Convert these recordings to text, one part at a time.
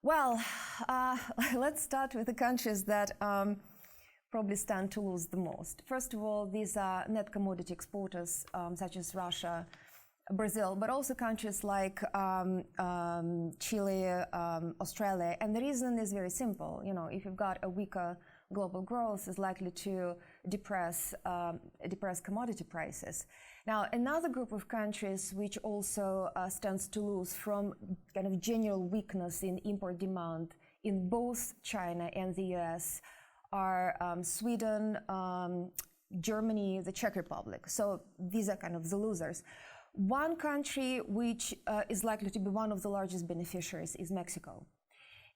Well, let's start with the countries that probably stand to lose the most. First of all, these are net commodity exporters such as Russia, Brazil, but also countries like Chile, Australia. And the reason is very simple. You know, if you've got a weaker global growth, it's likely to depress commodity prices. Now, another group of countries which also stands to lose from kind of general weakness in import demand in both China and the US are Sweden, Germany, the Czech Republic. So these are kind of the losers. One country which is likely to be one of the largest beneficiaries is Mexico.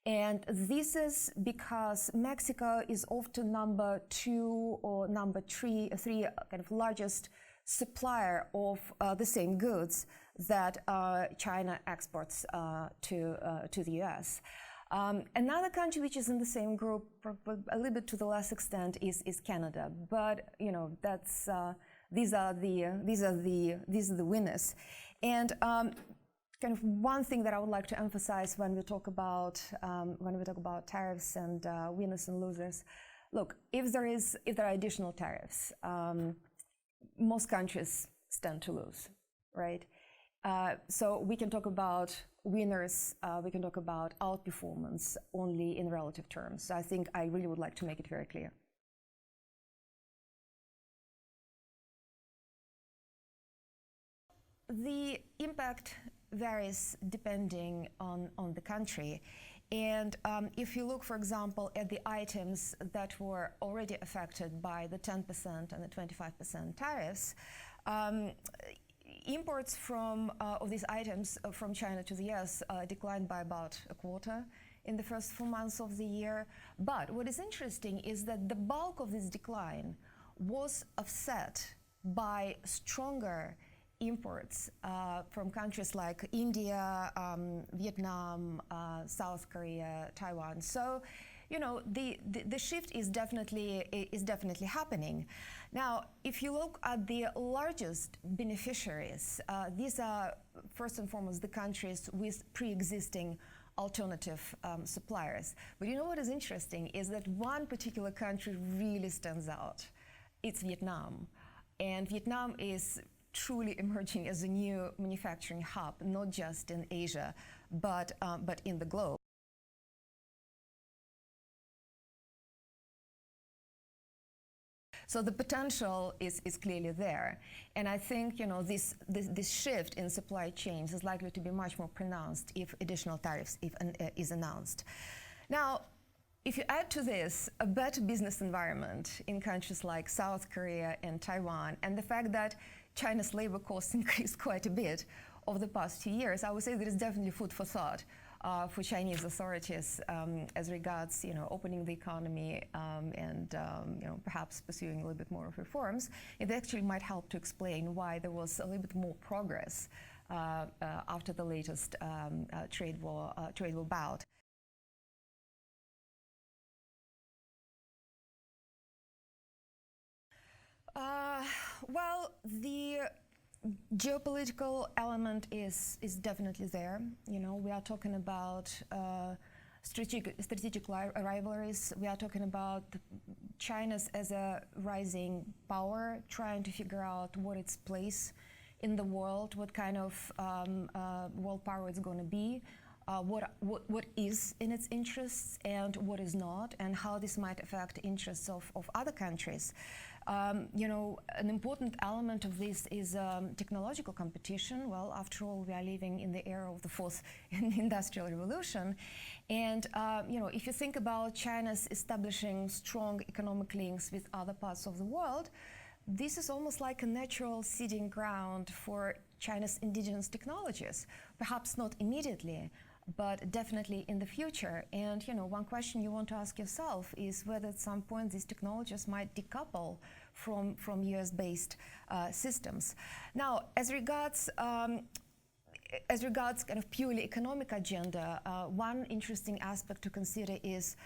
And this is because Mexico is often number two or number three kind of largest supplier of the same goods that China exports to the US. Another country which is in the same group, a little bit to the less extent, is Canada. But you know, that's these are the winners. And kind of one thing that I would like to emphasize when we talk about tariffs and winners and losers. Look, if there are additional tariffs, most countries stand to lose, right? So we can talk about winners, we can talk about outperformance only in relative terms. So I think I really would like to make it very clear. The impact varies depending on the country. And if you look, for example, at the items that were already affected by the 10% and the 25% tariffs, imports of these items from China to the US declined by about a quarter in the first 4 months of the year. But what is interesting is that the bulk of this decline was offset by stronger imports from countries like India, Vietnam, South Korea, Taiwan. So, you know, the shift is definitely happening. Now, if you look at the largest beneficiaries, these are first and foremost the countries with pre-existing alternative suppliers. But you know what is interesting is that one particular country really stands out. It's Vietnam, and Vietnam is truly emerging as a new manufacturing hub, not just in Asia, but in the globe. So the potential is clearly there. And I think, you know, this shift in supply chains is likely to be much more pronounced if additional tariffs is announced. Now, if you add to this a better business environment in countries like South Korea and Taiwan, and the fact that China's labor costs increased quite a bit over the past 2 years, I would say there is definitely food for thought for Chinese authorities as regards, you know, opening the economy and you know, perhaps pursuing a little bit more of reforms. It actually might help to explain why there was a little bit more progress after the latest trade war bout. Well, the geopolitical element is definitely there. You know, we are talking about strategic rivalries. We are talking about China's as a rising power, trying to figure out what its place in the world, what kind of world power it's going to be, what is in its interests and what is not, and how this might affect interests of other countries. You know, an important element of this is technological competition. Well, after all, we are living in the era of the fourth industrial revolution. And, you know, if you think about China's establishing strong economic links with other parts of the world, this is almost like a natural seeding ground for China's indigenous technologies. Perhaps not immediately, but definitely in the future. And, you know, one question you want to ask yourself is whether at some point these technologies might decouple from US-based systems. Now, as regards kind of purely economic agenda, one interesting aspect to consider is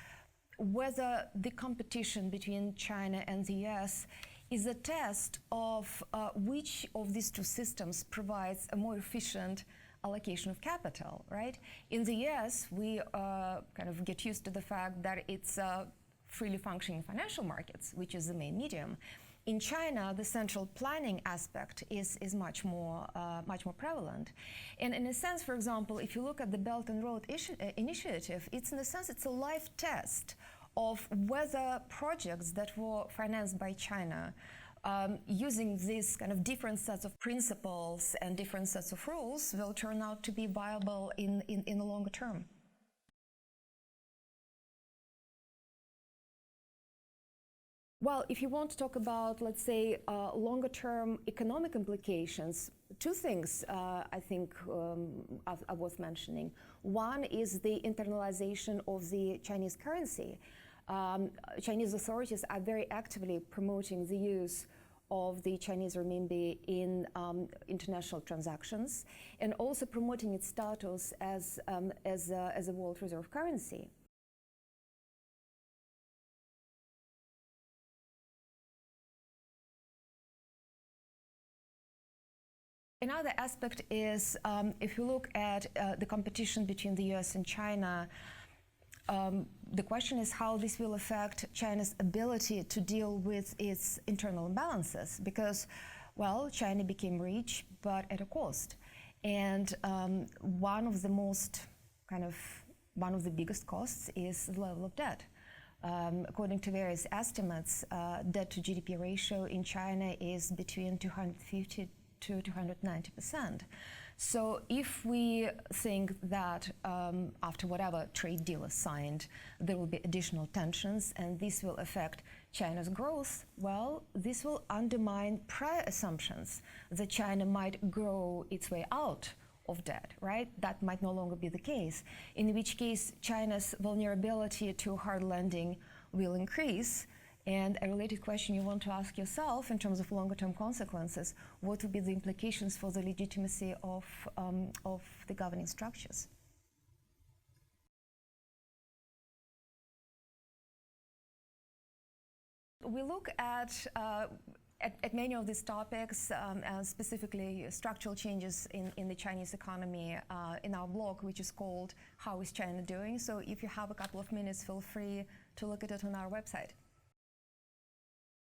whether the competition between China and the US is a test of which of these two systems provides a more efficient allocation of capital, right? In the US, we kind of get used to the fact that it's freely functioning financial markets, which is the main medium. In China, the central planning aspect is much more prevalent. And in a sense, for example, if you look at the Belt and Road Initiative, it's in a sense, it's a live test of whether projects that were financed by China using these kind of different sets of principles and different sets of rules will turn out to be viable in the longer term. Well, if you want to talk about, let's say, longer-term economic implications, two things I think are worth mentioning. One is the internalization of the Chinese currency. Chinese authorities are very actively promoting the use of the Chinese renminbi in international transactions, and also promoting its status as a world reserve currency. Another aspect is, if you look at the competition between the US and China, the question is how this will affect China's ability to deal with its internal imbalances, because, well, China became rich, but at a cost. And one of the biggest costs is the level of debt. According to various estimates, debt to GDP ratio in China is between 250 to 290%. So if we think that after whatever trade deal is signed, there will be additional tensions and this will affect China's growth, well, this will undermine prior assumptions that China might grow its way out of debt, right? That might no longer be the case, in which case China's vulnerability to hard landing will increase. And a related question you want to ask yourself in terms of longer-term consequences, what would be the implications for the legitimacy of the governing structures? We look at many of these topics, specifically structural changes in the Chinese economy in our blog, which is called How is China Doing? So if you have a couple of minutes, feel free to look at it on our website.